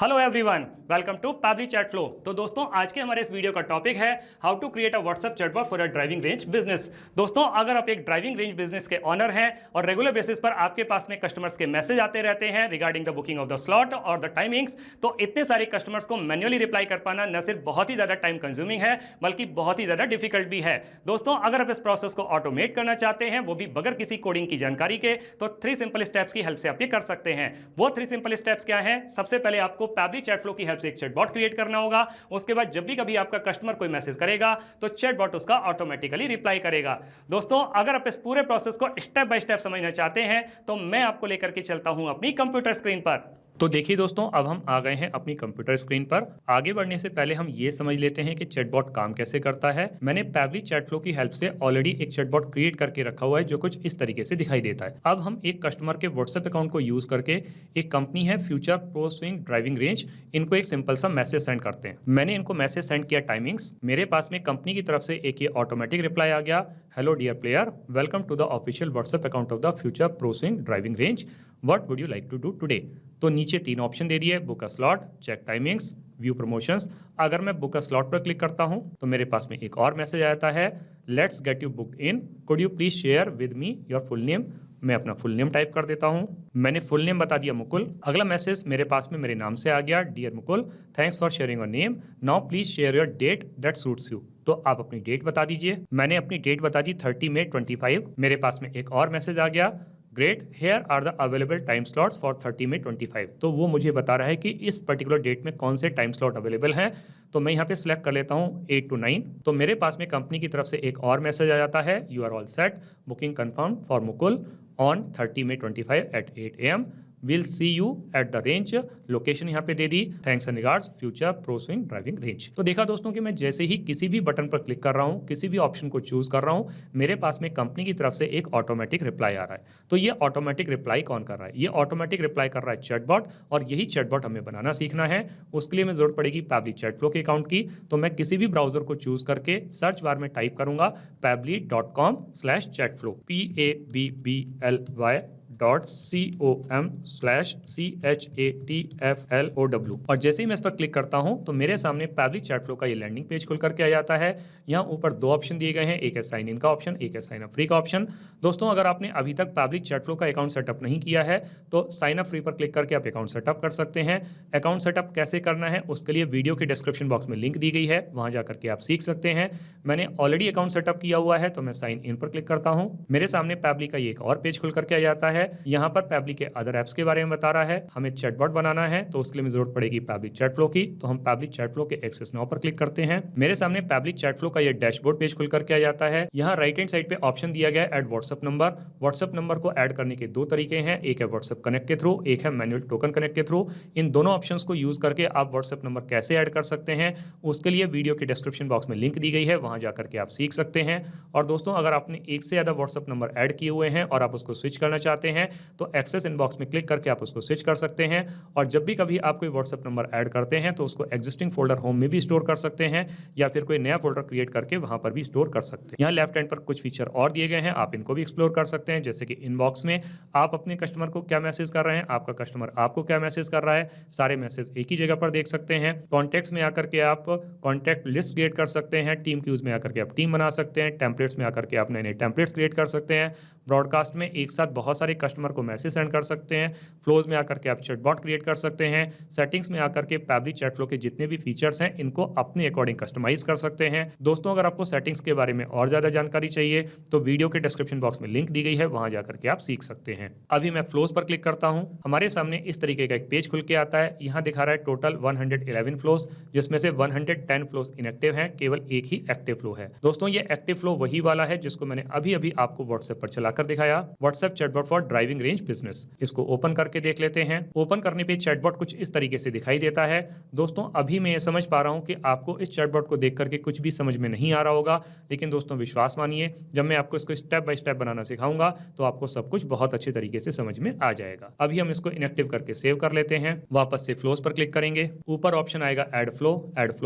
Hello everyone, welcome to Pabbly chat flow. तो दोस्तों, आज के हमारे इस वीडियो का टॉपिक है how to create a WhatsApp chatbot for a driving range business. दोस्तों, अगर आप एक ड्राइविंग रेंज बिजनेस के ऑनर हैं और रेगुलर बेसिस पर आपके पास में कस्टमर्स के मैसेज आते रहते हैं regarding the booking of the slot और द टाइमिंग्स, तो इतने सारे कस्टमर्स को मैन्युअली रिप्लाई कर पाना न सिर्फ बहुत ही ज्यादा टाइम कंज्यूमिंग है बल्कि बहुत ही ज्यादा डिफिकल्ट भी है। दोस्तों, अगर आप इस प्रोसेस को ऑटोमेट करना चाहते हैं, वो भी बगैर किसी कोडिंग की जानकारी के, तो 3 सिंपल स्टेप्स की हेल्प से आप ये कर सकते हैं। वो 3 सिंपल स्टेप्स क्या हैं? सबसे पहले आपको पैबली चैट फ्लो की हेल्प से एक चैटबॉट क्रिएट करना होगा। उसके बाद जब भी कभी आपका कस्टमर कोई मैसेज करेगा तो चैटबॉट उसका ऑटोमेटिकली रिप्लाई करेगा। दोस्तों, अगर आप इस पूरे प्रोसेस को स्टेप बाय स्टेप समझना चाहते हैं तो मैं आपको लेकर के चलता हूं अपनी कंप्यूटर स्क्रीन पर। तो देखिए दोस्तों, अब हम आ गए हैं अपनी कंप्यूटर स्क्रीन पर। आगे बढ़ने से पहले हम ये समझ लेते हैं कि चैटबॉट काम कैसे करता है। मैंने पैबली चैट फ्लो की हेल्प से ऑलरेडी एक चैटबॉट क्रिएट करके रखा हुआ है जो कुछ इस तरीके से दिखाई देता है। अब हम एक कस्टमर के व्हाट्सएप अकाउंट को यूज करके, एक कंपनी है future pro swing driving range, इनको एक सिंपल सा मैसेज सेंड करते हैं। मैंने इनको मैसेज सेंड किया टाइमिंग्स। मेरे पास में कंपनी की तरफ से एक ये ऑटोमेटिक रिप्लाई आ गया, hello dear player, welcome to the official WhatsApp account of the future pro swing driving range, what would you like to do today. तो नीचे 3 ऑप्शन दे दिए, book a slot, check timings, view promotions. अगर मैं book a slot पर click करता हूं तो मेरे पास में एक और मैसेज आता है, let's get you booked in, could you please share with me your full name. मैं अपना फुल नेम टाइप कर देता हूं। मैंने फुल नेम बता दिया मुकुल। अगला मैसेज मेरे पास में मेरे नाम से आ गया, dear Mukul, thanks for sharing your name, now please share your date that suits you. तो आप अपनी डेट बता दीजिए। मैंने अपनी डेट बता दी 30 मई 25। मेरे पास में एक और मैसेज आ गया, great, here are the available time slots for 30 May 25। तो वो मुझे बता रहा है कि इस पर्टिकुलर डेट में कौन से टाइम स्लॉट अवेलेबल हैं। तो मैं यहाँ पे सिलेक्ट कर लेता हूँ 8 to 9। तो मेरे पास में कंपनी की तरफ से एक और मैसेज आ जाता है, you are all set, booking confirm for Mukul on 30 May 25 at 8 AM, will see you at the range. Location यहाँ पे दे दी, thanks and regards future pro swing driving range. तो देखा दोस्तों कि मैं जैसे ही किसी भी बटन पर क्लिक कर रहा हूँ, किसी भी ऑप्शन को चूज कर रहा हूँ, मेरे पास में कंपनी की तरफ से एक ऑटोमेटिक रिप्लाई आ रहा है। तो ये ऑटोमेटिक रिप्लाई कौन कर रहा है? ये ऑटोमेटिक रिप्लाई कर रहा है चैटबॉट, और यही चैटबॉट हमें बनाना सीखना है। उसके लिए हमें जरूरत पड़ेगी पैबली चैट फ्लो के अकाउंट की। तो मैं किसी भी ब्राउजर को चूज करके सर्च बार में टाइप करूंगा pably.com/chatflow, PABBL.com/CHATFLOW। और जैसे ही मैं इस पर क्लिक करता हूं तो मेरे सामने पैबली चैट फ्लो का ये लैंडिंग पेज खुल करके आ जाता है। यहाँ ऊपर 2 ऑप्शन दिए गए हैं, एक है साइन इन का ऑप्शन, एक है साइन अप फ्री का ऑप्शन। दोस्तों, अगर आपने अभी तक पैबली चैट फ्लो का अकाउंट सेटअप नहीं किया है तो साइन अप फ्री पर क्लिक करके आप अकाउंट सेटअप कर सकते हैं। अकाउंट सेटअप कैसे करना है उसके लिए वीडियो के डिस्क्रिप्शन बॉक्स में लिंक दी गई है, वहां जाकर के आप सीख सकते हैं। मैंने ऑलरेडी अकाउंट सेटअप किया हुआ है तो मैं साइन इन पर क्लिक करता हूँ। मेरे सामने पैबली का ये एक और पेज खुल करके आ जाता है। यहाँ पर पैबली के अदर एप्स के बारे में बता रहा है। हमें चैटबॉट बनाना है तो उसके लिए जरूरत पड़ेगी पैबली चैट फ्लो की। तो हम पैबली चैट फ्लो के एक्सेस नाउ पर क्लिक करते हैं। मेरे सामने पैबली चैट फ्लो का ये डैशबोर्ड पेज खुल करके आ जाता है। यहाँ राइट हैंड साइड पे ऑप्शन दिया गया है add WhatsApp number. WhatsApp number को ऐड करने के 2 तरीके हैं, एक है व्हाट्सएप कनेक्ट के थ्रू, एक है मैनुअल टोकन कनेक्ट के थ्रू। इन दोनों ऑप्शंस को यूज करके आप व्हाट्सएप नंबर कैसे ऐड कर सकते हैं उसके लिए वीडियो के डिस्क्रिप्शन बॉक्स में लिंक दी गई है, वहां जाकर के आप सीख सकते हैं। और दोस्तों, अगर आपने एक से ज्यादा व्हाट्सएप नंबर ऐड किए हुए हैं और आप उसको स्विच करना चाहते हैं तो एक्सेस इनबॉक्स में क्लिक करके आप उसको स्विच कर सकते हैं। और जब भी कभी आप कोई व्हाट्सएप नंबर ऐड करते हैं तो उसको एग्जिस्टिंग फोल्डर होम में भी स्टोर कर सकते हैं या फिर कोई नया फोल्डर क्रिएट करके वहां पर भी स्टोर कर सकते हैं। यहाँ लेफ्ट हैंड पर कुछ फीचर और दिए गए हैं, आप इनको भी एक्सप्लोर कर सकते हैं, जैसे कि इनबॉक्स में आप अपने कस्टमर को क्या मैसेज कर रहे हैं, आपका कस्टमर आपको क्या मैसेज कर रहा है, सारे मैसेज एक ही जगह पर देख सकते हैं। कॉन्टेक्ट्स में आकर के आप कॉन्टैक्ट लिस्ट क्रिएट कर सकते हैं, टीम क्यूज में आकर के आप टीम बना सकते हैं, टेम्पलेट्स में आकर के आप नए नए टेम्पलेट्स क्रिएट कर सकते हैं, ब्रॉडकास्ट में एक साथ बहुत सारे कस्टमर को मैसेज सेंड कर सकते हैं, फ्लोज में आकर के आप चैटबॉट क्रिएट कर सकते हैं, सेटिंग्स में आकर के पैबली चैट फ्लो के जितने भी फीचर्स हैं इनको अपने अकॉर्डिंग कस्टमाइज कर सकते हैं। दोस्तों, अगर आपको सेटिंग्स के बारे में और ज्यादा जानकारी चाहिए तो वीडियो के डिस्क्रिप्शन बॉक्स में लिंक दी गई है, वहां जाकर के आप सीख सकते हैं। अभी मैं फ्लोज पर क्लिक करता हूं, हमारे सामने इस तरीके का एक पेज खुल के आता है। यहाँ दिखा रहा है टोटल 111 फ्लोज, जिसमें से 110 फ्लोज इनएक्टिव हैं, केवल एक ही एक्टिव फ्लो है। दोस्तों, ये एक्टिव फ्लो वही वाला है जिसको मैंने अभी अभी आपको व्हाट्सएप पर चलाकर दिखाया, WhatsApp chatbot for driving range business. इसको ओपन करके देख लेते हैं। ओपन करने पे चैटबॉट कुछ इस तरीके से दिखाई देता है। दोस्तों, अभी मैं ये समझ पा रहा हूं कि आपको इस चैटबॉट को देख करके कुछ भी समझ में नहीं आ रहा होगा, लेकिन दोस्तों विश्वास मानिए, जब मैं आपको इसको स्टेप बाय स्टेप बनाना सिखाऊंगा तो आपको सब कुछ बहुत अच्छे तरीके से समझ में आ जाएगा। अभी हम इसको इनएक्टिव करके सेव कर लेते हैं। वापस से फ्लोज पर क्लिक करेंगे, ऊपर ऑप्शन आएगा ऐड फ्लो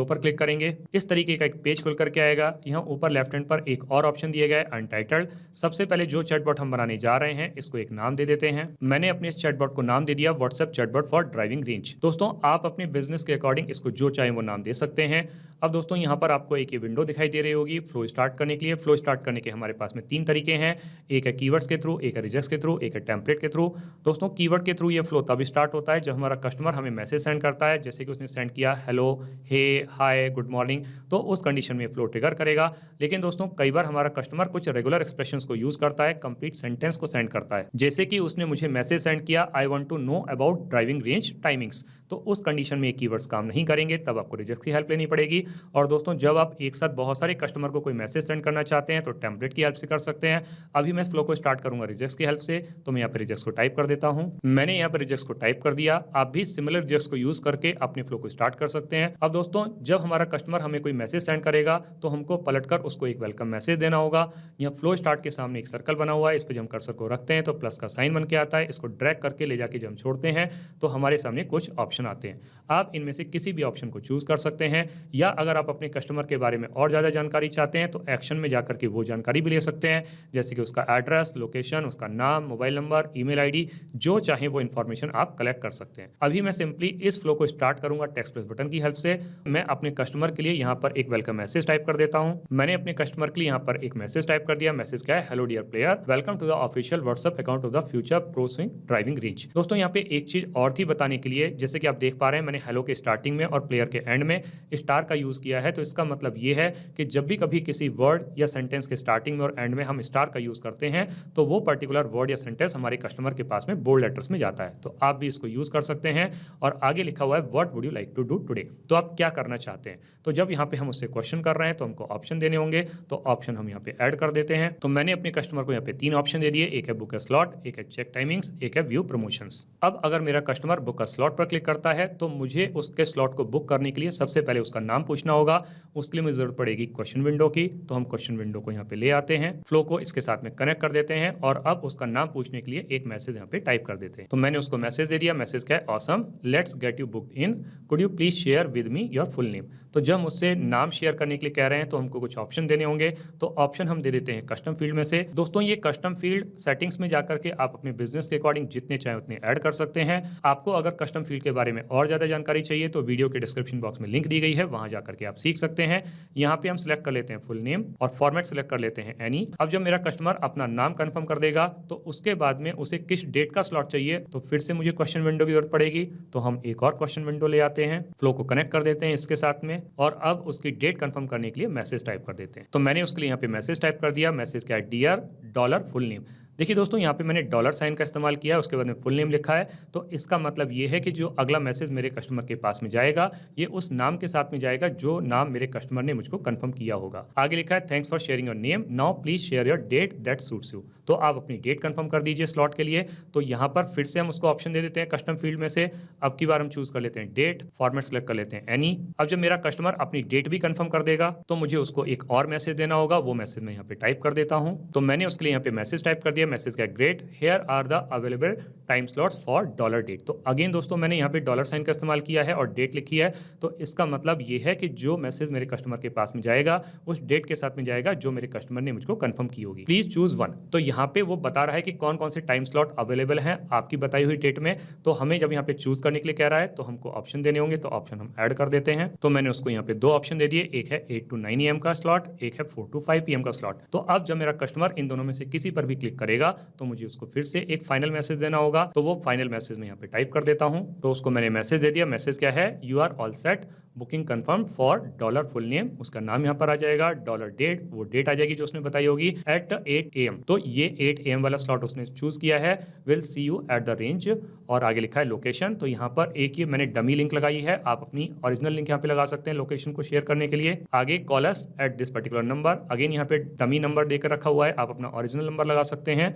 पर क्लिक करेंगे। इस तरीके का एक पेज खुल करके आएगा। यहाँ ऊपर लेफ्ट हैंड पर एक और ऑप्शन दिया गया है अनटाइटल्ड। सबसे पहले जो चैटबॉट हम बनाने जा रहे हैं इसको एक नाम दे देते हैं। मैंने अपने इस चैटबॉट को नाम दे दिया WhatsApp chatbot for driving range. दोस्तों आप अपने बिजनेस के अकॉर्डिंग इसको जो चाहे वो नाम दे सकते हैं। अब दोस्तों यहाँ पर आपको एक ये विंडो दिखाई दे रही होगी फ्लो स्टार्ट करने के लिए। फ्लो स्टार्ट करने के हमारे पास में 3 तरीके हैं, एक है कीवर्ड्स के थ्रू, एक है रिजेक्ट्स के थ्रू, एक है टेम्पलेट के थ्रू। दोस्तों कीवर्ड के थ्रू ये फ्लो तब स्टार्ट होता है जब हमारा कस्टमर हमें मैसेज सेंड करता है, जैसे कि उसने सेंड किया हेलो, हे, हाय, गुड मॉर्निंग, तो उस कंडीशन में फ्लो ट्रिगर करेगा। लेकिन दोस्तों कई बार हमारा कस्टमर कुछ रेगुलर एक्सप्रेशंस को यूज करता है, कंप्लीट सेंटेंस को सेंड करता है, जैसे कि उसने मुझे मैसेज सेंड किया I want to know about driving range timings, तो उस कंडीशन में ये कीवर्ड्स काम नहीं करेंगे, तब आपको रिजेक्ट की हेल्प लेनी पड़ेगी। और दोस्तों जब आप एक साथ बहुत सारे कस्टमर को कोई मैसेज सेंड करना चाहते हैं तो टेम्पलेट की हेल्प से कर सकते हैं। अभी मैं इस फ्लो को स्टार्ट करूंगा रिजेक्ट्स की हेल्प से, तो मैं यहाँ पे रिजेक्ट्स को टाइप कर देता हूं। मैंने यहाँ पे रिजेक्ट्स को टाइप कर दिया। आप भी सिमिलर रिजेक्ट्स को यूज करके अपने फ्लो को स्टार्ट कर सकते हैं। अब दोस्तों जब हमारा कस्टमर हमें कोई मैसेज सेंड करेगा तो हमको पलटकर उसको एक वेलकम मैसेज देना होगा। यहाँ फ्लो स्टार्ट के सामने एक सर्कल बना हुआ है, इस पर जब हम कर्सर को रखते हैं तो प्लस का साइन बन के आता है। इसको ड्रैग करके ले जाके जब हम छोड़ते हैं तो हमारे सामने कुछ ऑप्शन आते हैं। आप इनमें से किसी भी ऑप्शन को चूज कर सकते हैं, या अगर आप अपने कस्टमर के बारे में और ज़्यादा जानकारी चाहते हैं तो एक्शन में जाकर के वो जानकारी भी ले सकते हैं, जैसे कि उसका एड्रेस, लोकेशन, उसका नाम, मोबाइल नंबर, ईमेल आईडी, जो चाहे वो इन्फॉर्मेशन आप कलेक्ट कर सकते हैं। अभी मैं सिंपली इस फ्लो को स्टार्ट करूंगा टेक्स्ट प्लस बटन की हेल्प से। मैं अपने कस्टमर के लिए यहाँ पर एक वेलकम मैसेज टाइप कर देता हूँ। मैंने अपने कस्टमर के लिए यहाँ पर एक मैसेज टाइप कर दिया। मैसेज क्या है, hello dear player, welcome to the official WhatsApp account of the future pro swing driving range. दोस्तों यहाँ पे एक चीज और थी बताने के लिए, जैसे कि आप देख पा रहे हैं मैंने हेलो के स्टार्टिंग में और प्लेयर के एंड में स्टार का यूज किया है। तो इसका मतलब ये है कि जब भी कभी किसी वर्ड या सेंटेंस के स्टार्टिंग में और एंड में हम स्टार का यूज करते हैं तो वो पर्टिकुलर वर्ड या सेंटेंस हमारे कस्टमर के पास में बोल्ड लेटर्स में जाता है। तो आप भी इसको यूज कर सकते हैं। और आगे लिखा हुआ है what would you like to do today, तो आप क्या करना चाहते हैं। तो जब यहाँ पे हम उससे क्वेश्चन कर रहे हैं तो हमको ऑप्शन देने होंगे, तो ऑप्शन हम यहाँ पे ऐड कर देते हैं। तो मैंने अपने कस्टमर को यहाँ पे 3 ऑप्शन दे दिए, एक है बुक अ स्लॉट, एक है चेक टाइमिंग्स, एक है व्यू प्रमोशंस। अब अगर मेरा कस्टमर बुक अ स्लॉट पर क्लिक करता है तो मुझे उसके स्लॉट को बुक करने के लिए सबसे पहले उसका नाम पूछना होगा। उसके लिए मुझे जरूरत पड़ेगी क्वेश्चन विंडो की, तो हम क्वेश्चन विंडो को यहाँ पे ले आते हैं, फ्लो को इसके साथ में कनेक्ट कर देते हैं और अब उसका नाम पूछने के लिए एक मैसेज यहाँ पे टाइप कर देते हैं। तो मैंने उसको मैसेज दे दिया। मैसेज क्या है, awesome, let's get you booked in, could you please share with me your full name. तो जब मुझसे नाम शेयर करने के लिए कह रहे हैं तो हमको कुछ ऑप्शन देने होंगे, तो ऑप्शन हम दे देते हैं कस्टम फील्ड में से। दोस्तों ये कस्टम फील्ड सेटिंग्स में जाकर के आप अपने बिजनेस के अकॉर्डिंग जितने चाहे उतने ऐड कर सकते हैं। आपको अगर कस्टम फील्ड के बारे में और ज्यादा जानकारी चाहिए तो वीडियो के डिस्क्रिप्शन बॉक्स में लिंक दी गई है, वहां जाकर के आप सीख सकते हैं। यहाँ पे हम सिलेक्ट कर लेते हैं फुल नेम और फॉर्मेट सिलेक्ट कर लेते हैं एनी। अब जब मेरा कस्टमर अपना नाम कंफर्म कर देगा तो उसके बाद में उसे किस डेट का स्लॉट चाहिए, तो फिर से मुझे क्वेश्चन विंडो की जरूरत पड़ेगी। तो हम एक और क्वेश्चन विंडो ले आते हैं, फ्लो को कनेक्ट कर देते हैं इसके साथ में और अब उसकी डेट कंफर्म करने के लिए मैसेज टाइप कर देते हैं। तो मैंने उसके लिए यहाँ पे मैसेज टाइप कर दिया। मैसेज क्या है, डियर डॉलर फुल नेम। देखिए दोस्तों यहाँ पे मैंने डॉलर साइन का इस्तेमाल किया है, उसके बाद में फुल नेम लिखा है। तो इसका मतलब ये है कि जो अगला मैसेज मेरे कस्टमर के पास में जाएगा ये उस नाम के साथ में जाएगा जो नाम मेरे कस्टमर ने मुझको कंफर्म किया होगा। आगे लिखा है thanks for sharing your name, now please share your date that suits you. तो आप अपनी डेट कंफर्म कर दीजिए स्लॉट के लिए। तो यहाँ पर फिर से हम उसको ऑप्शन दे देते हैं कस्टम फील्ड में से। अब की बार हम चूज कर लेते हैं डेट, फॉर्मेट सेलेक्ट कर लेते हैं एनी। अब जब मेरा कस्टमर अपनी डेट भी कंफर्म कर देगा तो मुझे उसको एक और मैसेज देना होगा, वो मैसेज मैं यहाँ पे टाइप कर देता हूँ। तो मैंने उसके लिए यहाँ पे मैसेज टाइप कर दिया। मैसेज का great, here are the available time slots for dollar date। तो अगेन दोस्तों मैंने यहाँ पे डॉलर साइन का इस्तेमाल किया है और डेट लिखी है। तो इसका मतलब ये है कि जो मैसेज मेरे कस्टमर के पास में जाएगा उस डेट के साथ में जाएगा जो मेरे कस्टमर ने मुझको कंफर्म की होगी। Please choose one. तो यहाँ पे वो बता रहा है कि कौन कौन से टाइम स्लॉट अवेलेबल हैं आपकी बताई हुई डेट में। तो हमें जब यहाँ पे चूज करने के लिए कह रहा है तो हमको ऑप्शन देने होंगे, तो ऑप्शन हम ऐड कर देते हैं। तो मैंने उसको यहाँ पे 2 ऑप्शन दे दिए, एक है 8 to 9 AM का स्लॉट, एक है 4 to 5 PM का स्लॉट। तो अब जब मेरा कस्टमर इन दोनों में से किसी पर भी क्लिक करेगा तो मुझे उसको फिर से एक फाइनल मैसेज देना होगा। तो वो फाइनल मैसेज मैं यहाँ पे टाइप कर देता हूँ। तो उसको मैंने मैसेज दे दिया। मैसेज क्या है, you are all set, booking confirm for dollar full name. उसका नाम यहाँ पर आ जाएगा, डॉलर डेट, वो डेट आ जाएगी जो उसने बताई होगी एट 8 AM। तो ये 8 AM वाला स्लॉट उसने चूज किया है। Will see you at the range. और आगे लिखा है लोकेशन। तो यहाँ पर एक ये मैंने डमी लिंक लगाई है, आप अपनी ओरिजिनल लिंक यहाँ पे लगा सकते हैं लोकेशन को शेयर करने के लिए। आगे call us at this particular number, again यहाँ पे डमी नंबर देकर रखा हुआ है, आप अपना ओरिजिनल नंबर लगा सकते हैं।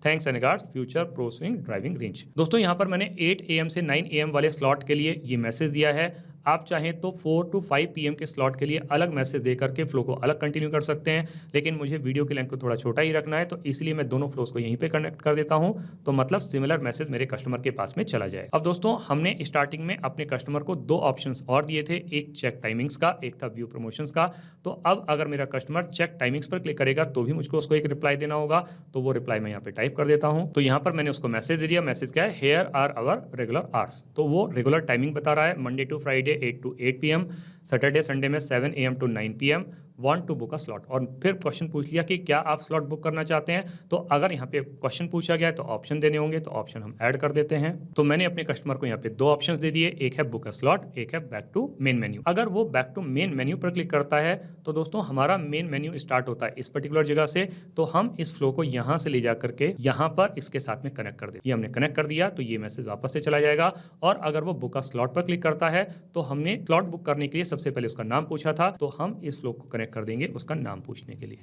Thanks and regards future pro swing driving range. दोस्तों यहाँ पर मैंने 8 AM से 9 AM वाले स्लॉट के लिए ये मैसेज दिया है। आप चाहें तो 4 to 5 PM के स्लॉट के लिए अलग मैसेज दे करके फ्लो को अलग कंटिन्यू कर सकते हैं, लेकिन मुझे वीडियो की लेंथ को थोड़ा छोटा ही रखना है, तो इसलिए मैं दोनों फ्लोज को यहीं पे कनेक्ट कर देता हूं, तो मतलब सिमिलर मैसेज मेरे कस्टमर के पास में चला जाए। अब दोस्तों हमने स्टार्टिंग में अपने कस्टमर को 2 ऑप्शंस और दिए थे, एक चेक टाइमिंग्स का, एक था व्यू प्रमोशंस का। तो अब अगर मेरा कस्टमर चेक टाइमिंग्स पर क्लिक करेगा तो भी मुझको उसको एक रिप्लाई देना होगा, तो वो रिप्लाई मैं यहाँ पे टाइप कर देता हूँ। तो यहाँ पर मैंने उसको मैसेज दे दिया, मैसेज क्या है, here are our regular hours. तो वो रेगुलर टाइमिंग बता रहा है, Monday to Friday 8 to 8 PM, Saturday Sunday में 7 AM to 9 PM, want to book a slot. और फिर क्वेश्चन पूछ लिया कि क्या आप स्लॉट बुक करना चाहते हैं। तो अगर यहाँ पे क्वेश्चन पूछा गया है तो ऑप्शन देने होंगे, तो ऑप्शन हम ऐड कर देते हैं। तो मैंने अपने कस्टमर को यहाँ पे 2 ऑप्शंस दे दिए, एक है बुक अ स्लॉट, एक है बैक टू मेन मेन्यू। अगर वो बैक टू मेन मेन्यू पर क्लिक करता है तो दोस्तों हमारा मेन मेन्यू स्टार्ट होता है इस पर्टिकुलर जगह से, तो हम इस फ्लो को यहाँ से ले जा करके यहाँ पर इसके साथ में कनेक्ट कर देते। ये हमने कनेक्ट कर दिया तो ये मैसेज वापस से चला जाएगा। और अगर वो बुक अ स्लॉट पर क्लिक करता है तो हमने स्लॉट बुक करने के लिए सबसे पहले उसका नाम पूछा था, तो हम इस फ्लो को कनेक्ट कर देंगे उसका नाम पूछने के लिए,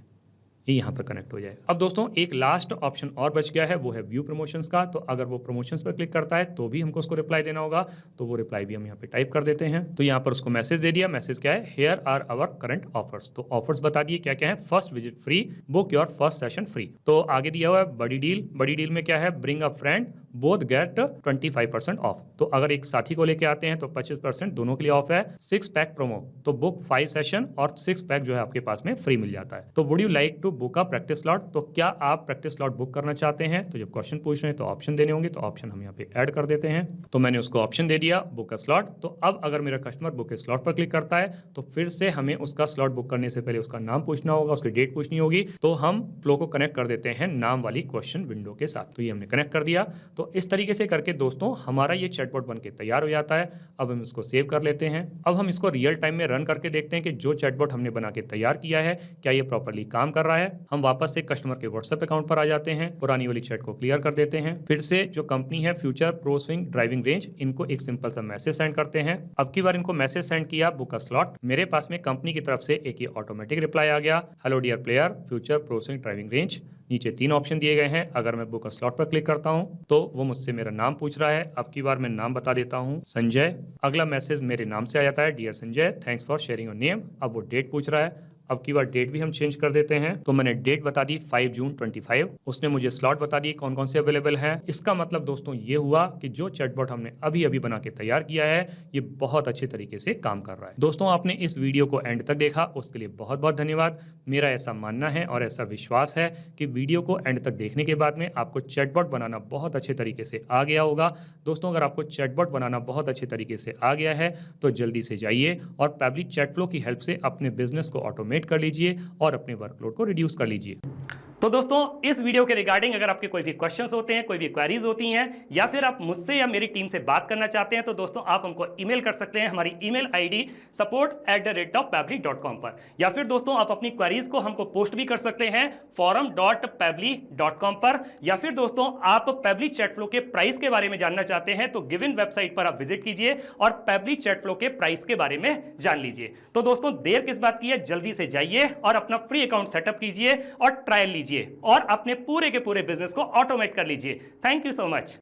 ये यहाँ पर कनेक्ट हो जाएगा। अब दोस्तों एक लास्ट ऑप्शन और बच गया है, वो है व्यू प्रमोशंस का। तो अगर वो प्रमोशंस पर क्लिक करता है तो भी हमको उसको रिप्लाई देना होगा, तो वो रिप्लाई भी हम यहाँ पे टाइप कर देते हैं। तो यहाँ पर उसको मैसेज दे दिया, मैसेज क्या है, here are our current offers. तो ऑफर्स बता दिए क्या क्या है, first visit free, book your first session free. तो आगे दिया हुआ है बड़ी डील, बड़ी डील में क्या है, bring a friend both get 25% of. तो अगर एक साथी को लेके आते हैं तो 25% दोनों के लिए ऑफ है। 6 पैक प्रोमो, तो बुक 5 सेशन और 6 पैक जो है आपके पास में फ्री मिल जाता है। तो would you like to book a practice slot, तो क्या आप प्रैक्टिस स्लॉट बुक करना चाहते हैं। तो जब क्वेश्चन पूछ रहे हैं तो ऑप्शन देने होंगे, तो ऑप्शन हम यहाँ पे ऐड कर देते हैं। तो मैंने उसको ऑप्शन दे दिया बुक अ स्लॉट। तो अब अगर मेरा कस्टमर बुक स्लॉट पर क्लिक करता है तो फिर से हमें उसका स्लॉट बुक करने से पहले उसका नाम पूछना होगा, उसकी डेट पूछनी होगी। तो हम फ्लो को कनेक्ट कर देते हैं नाम वाली क्वेश्चन विंडो के साथ। तो ये हमने कनेक्ट कर दिया। तो इस तरीके से करके दोस्तों हमारा ये चैटबॉट बनके तैयार हो जाता है। अब हम इसको सेव कर लेते हैं। अब हम इसको रियल टाइम में रन करके देखते हैं कि जो चैटबॉट हमने बना के तैयार किया है क्या ये प्रॉपर्ली काम कर रहा है। हम वापस से कस्टमर के व्हाट्सएप अकाउंट पर आ जाते हैं, पुरानी वाली चैट को क्लियर कर देते हैं। फिर से जो कंपनी है future pro swing driving range, इनको एक सिंपल सा मैसेज सेंड करते हैं। अब की बार इनको मैसेज सेंड किया बुक अ स्लॉट, मेरे पास में कंपनी की तरफ से एक ये ऑटोमेटिक रिप्लाई आ गया, hello dear player future pro swing driving range. नीचे 3 ऑप्शन दिए गए हैं। अगर मैं बुक अ स्लॉट पर क्लिक करता हूं तो वो मुझसे मेरा नाम पूछ रहा है। अब की बार मैं नाम बता देता हूं, संजय। अगला मैसेज मेरे नाम से आ जाता है, dear Sanjay thanks for sharing your name. अब वो डेट पूछ रहा है, अब की बार डेट भी हम चेंज कर देते हैं। तो मैंने डेट बता दी 5 जून 25। उसने मुझे स्लॉट बता दिए कौन कौन से अवेलेबल हैं। इसका मतलब दोस्तों ये हुआ कि जो चैटबॉट हमने अभी अभी बना के तैयार किया है ये बहुत अच्छे तरीके से काम कर रहा है। दोस्तों आपने इस वीडियो को एंड तक देखा उसके लिए बहुत बहुत धन्यवाद। मेरा ऐसा मानना है और ऐसा विश्वास है कि वीडियो को एंड तक देखने के बाद में आपको चैटबॉट बनाना बहुत अच्छे तरीके से आ गया होगा। दोस्तों अगर आपको चैटबॉट बनाना बहुत अच्छे तरीके से आ गया है तो जल्दी से जाइए और पैबली चैटफ्लो की हेल्प से अपने बिजनेस को ऑटोमेट कर लीजिए और अपने वर्कलोड को रिड्यूस कर लीजिए। तो दोस्तों इस वीडियो के रिगार्डिंग अगर आपके कोई भी क्वेश्चंस होते हैं, कोई भी क्वेरीज होती हैं, या फिर आप मुझसे या मेरी टीम से बात करना चाहते हैं तो दोस्तों आप हमको ईमेल कर सकते हैं हमारी ईमेल आईडी support@pabbly.com पर, या फिर दोस्तों आप अपनी क्वेरीज को हमको पोस्ट भी कर सकते हैं forum.pabbly.com पर, या फिर दोस्तों आप पैबली चैटफ्लो के प्राइस के बारे में जानना चाहते हैं तो गिवन वेबसाइट पर आप विजिट कीजिए और पैबली चैटफ्लो के प्राइस के बारे में जान लीजिए। तो दोस्तों देर किस बात की है, जल्दी से जाइए और अपना फ्री अकाउंट सेटअप कीजिए और ट्रायल लीजिए और अपने पूरे के पूरे बिजनेस को ऑटोमेट कर लीजिए। Thank you so much.